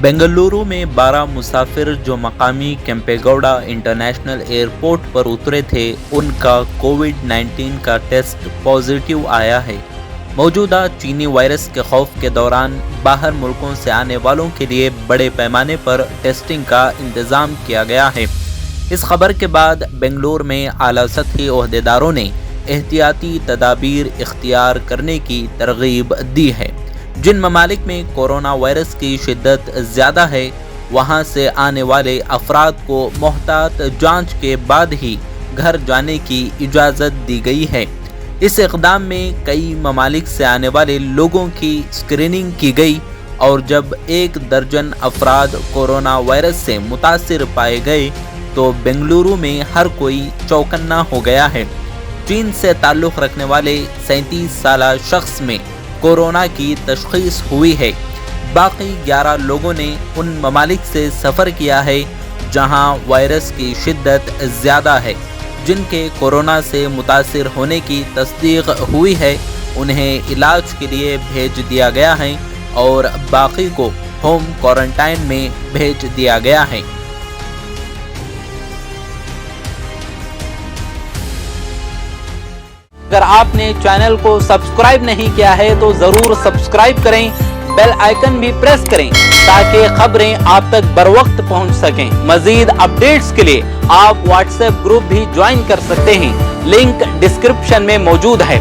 बेंगलुरु में 12 मुसाफिर जो मकामी केम्पेगौड़ा इंटरनेशनल एयरपोर्ट पर उतरे थे, उनका कोविड-19 का टेस्ट पॉजिटिव आया है। मौजूदा चीनी वायरस के खौफ के दौरान बाहर मुल्कों से आने वालों के लिए बड़े पैमाने पर टेस्टिंग का इंतज़ाम किया गया है। इस खबर के बाद बेंगलुरु में आला सतही ओहदेदारों ने एहतियाती तदाबीर इख्तियार करने की तरगीब दी है। जिन ममालिक में कोरोना वायरस की शिद्दत ज़्यादा है, वहाँ से आने वाले अफराद को मोहतात जांच के बाद ही घर जाने की इजाज़त दी गई है। इस इक़दाम में कई ममालिक से आने वाले लोगों की स्क्रीनिंग की गई और जब 1 दर्जन अफराद कोरोना वायरस से मुतासिर पाए गए तो बेंगलुरु में हर कोई चौकन्ना हो गया है। चीन से ताल्लुक़ रखने वाले 37 साला शख्स में कोरोना की तशख़ीस हुई है। बाकी 11 लोगों ने उन ममालिक से सफ़र किया है जहां वायरस की शिद्दत ज़्यादा है। जिनके कोरोना से मुतासिर होने की तस्दीक हुई है, उन्हें इलाज के लिए भेज दिया गया है और बाकी को होम क्वारंटाइन में भेज दिया गया है। अगर आपने चैनल को सब्सक्राइब नहीं किया है तो ज़रूर सब्सक्राइब करें, बेल आइकन भी प्रेस करें ताकि खबरें आप तक बर वक्त पहुंच सकें। मज़ीद अपडेट्स के लिए आप व्हाट्सएप ग्रुप भी ज्वाइन कर सकते हैं, लिंक डिस्क्रिप्शन में मौजूद है।